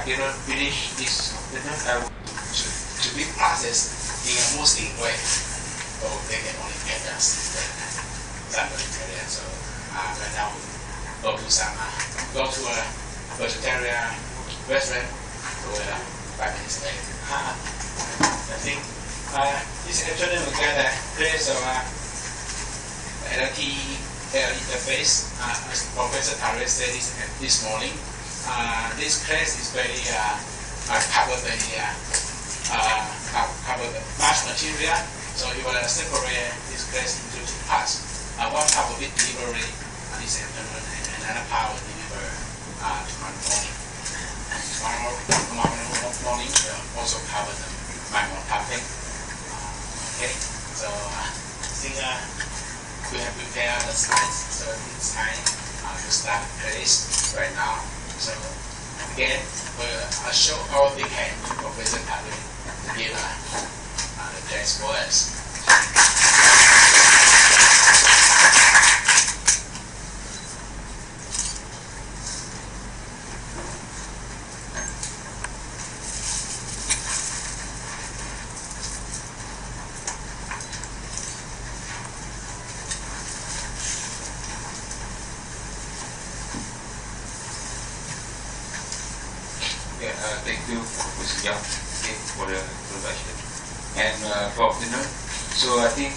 cannot finish this afternoon, I will to be processed in a Muslim way. So they can only get us some vegetarian. So right now we go to a vegetarian restaurant to 5 minutes later. I think this afternoon we got a class of LTE Air Interface. As Professor Tharek said this morning, this class is very cover the large material. So you will separate this class into two parts. One part will be delivery this afternoon, and another part will deliver tomorrow morning. Tomorrow morning will also cover the MIMO topic. Okay, so I think we have prepared the slides, so it's time to start the class right now. So again, we'll show all we can to Professor Tharek to give the class for us. Thank you, Professor Young, for the introduction. And for afternoon, so I think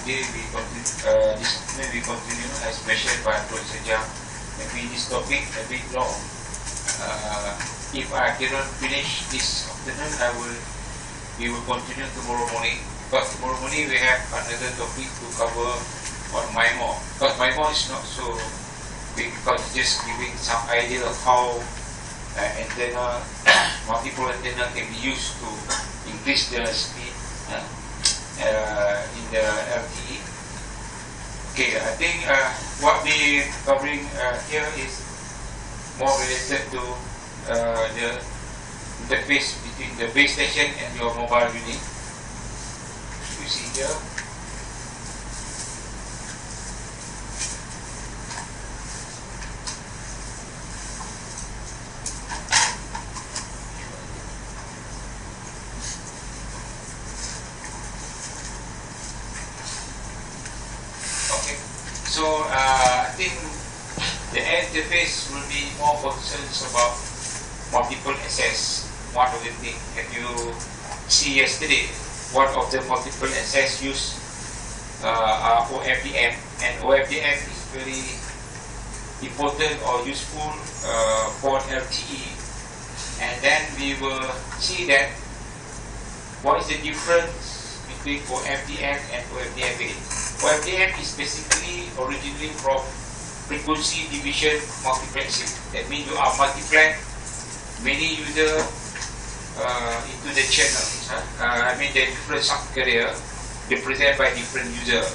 today we continue as mentioned by Professor Young. Maybe this topic a bit long. If I cannot finish this afternoon, we will continue tomorrow morning. But tomorrow morning we have another topic to cover on MIMO. But MIMO is not so big because just giving some idea of how antenna, multiple antenna can be used to increase the speed in the LTE. Okay, I think what we covering here is more related to the interface between the base station and your mobile unit. You see here. So I think the interface will be more concerns about multiple access. One of the things that you see yesterday, one of the multiple access use are OFDM, and OFDM is very important or useful for LTE. And then we will see that what is the difference between OFDM and OFDM-A. OFDM is basically originally from frequency division multiplexing. That means you are multiplying many users into the channels. I mean the different sub-carrier represented by different users.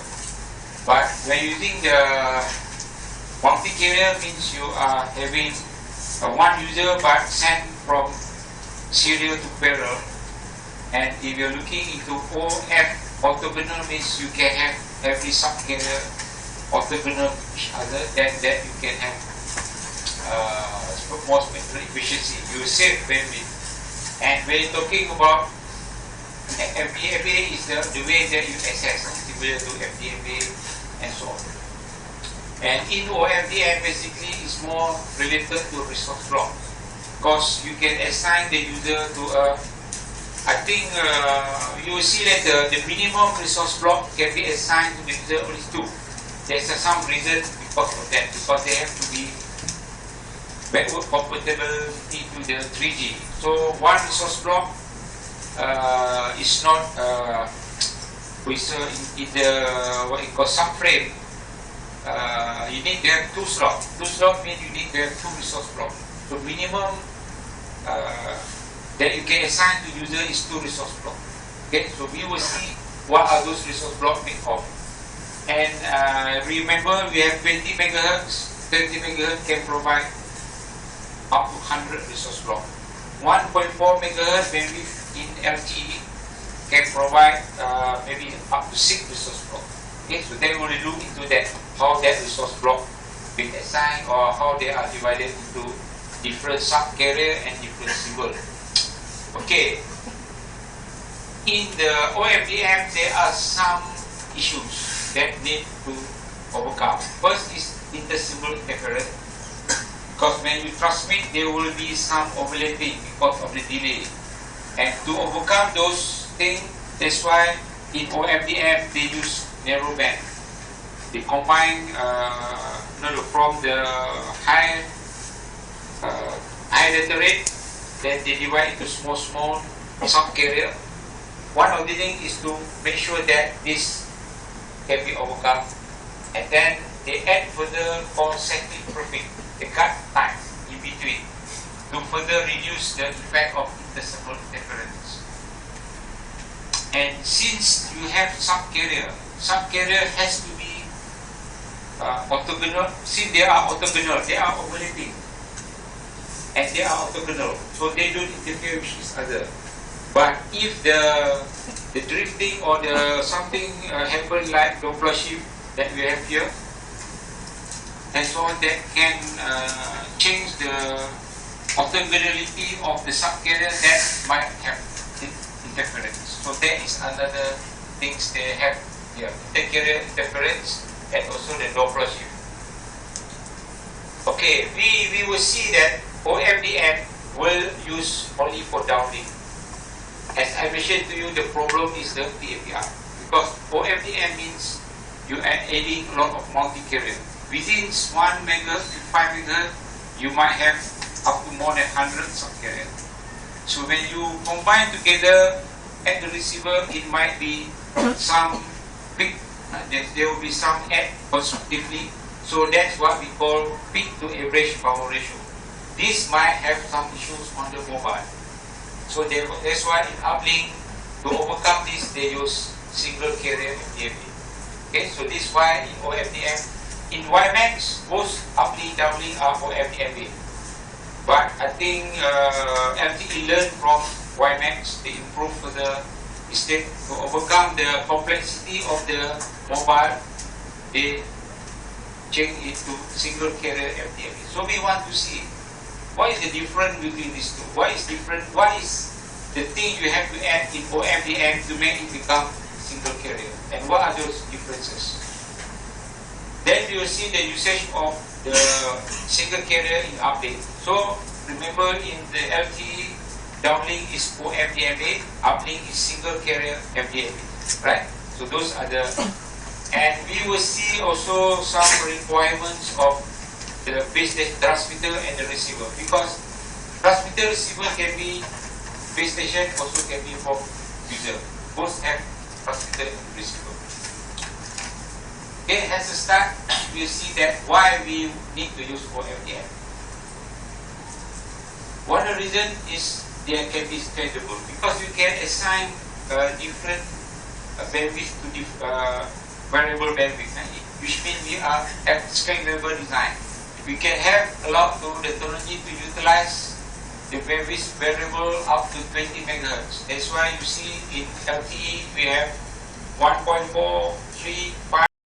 But when using the multi-carrier means you are having one user but sent from serial to parallel. And if you're looking into OF orthogonal means you can have every sub-carrier orthogonal to each other, then that you can have more spectral efficiency. You save bandwidth. And when you're talking about FDMA is the way that you access, similar to FDMA and so on. And in OFDM basically is more related to resource block, because you can assign the user to a, I think you will see later the minimum resource block can be assigned to the user only 2. There's some reason because of that, because they have to be backward compatible into the 3G. So one resource block is not in the what you call subframe. You need to have 2 slots. 2 slots means you need to have 2 resource blocks. So minimum that you can assign to user is 2 resource blocks. Okay, so we will see what are those resource blocks made of. And remember, we have 20 megahertz. 30 megahertz can provide up to 100 resource blocks. 1.4 megahertz bandwidth in LTE can provide maybe up to 6 resource blocks. Okay, so then we will look into that, how that resource block been assigned or how they are divided into different sub-carrier and different principle. Okay. In the OFDM, there are some issues that need to overcome. First is inter-symbol interference. Because when you transmit, there will be some overlapping because of the delay. And to overcome those things, that's why in OFDM they use narrow band. They combine from the high data rate, then they divide into small sub-carrier. One of the things is to make sure that this can be overcome, and then they add further for cyclic proofing. They cut time in between to further reduce the effect of inter-symbol interference. And since you have sub-carrier has to be orthogonal. Since they are orthogonal, they are overlapping, and they are orthogonal, so they don't interfere with each other. But if the drifting or the something happen like Doppler shift that we have here, and so on, that can change the orthogonality of the subcarrier, that might have interference. So that is another things they have here: intercarrier interference and also the Doppler shift. Okay, we will see that OFDM will use only for downlink. As I mentioned to you, the problem is the PAPR, because OFDM means you are adding a lot of multi-carrier. Within 1 MHz to 5 MHz, you might have up to more than 100 sub-carrier. So when you combine together at the receiver, it might be some peak, there will be some add consecutively. So that's what we call peak to average power ratio. This might have some issues on the mobile. So that's why in uplink, to overcome this, they use single carrier FDMA. Okay, so this is why in OFDM, in WiMAX, both uplink, downlink are OFDMA. But I think LTE learned from WiMAX, they improve further. Instead, to overcome the complexity of the mobile, they change it to single carrier FDMA. So we want to see what is the difference between these two? What is different? What is the thing you have to add in OFDM to make it become single carrier? And what are those differences? Then you will see the usage of the single carrier in uplink. So remember, in the LTE, downlink is OFDMA, uplink is single carrier FDMA, right? So those are the, and we will see also some requirements of the base station transmitter and the receiver, because transmitter receiver can be base station, also can be for user. Both have transmitter and receiver. Okay, as a start, we see that why we need to use OFDM. One reason is they can be scalable, because you can assign different bandwidth to variable bandwidth, which means we are at scalable design. We can have allowed to the technology to utilize the bandwidth variable up to 20 MHz. That's why you see in LTE we have 1.4, 3, 5.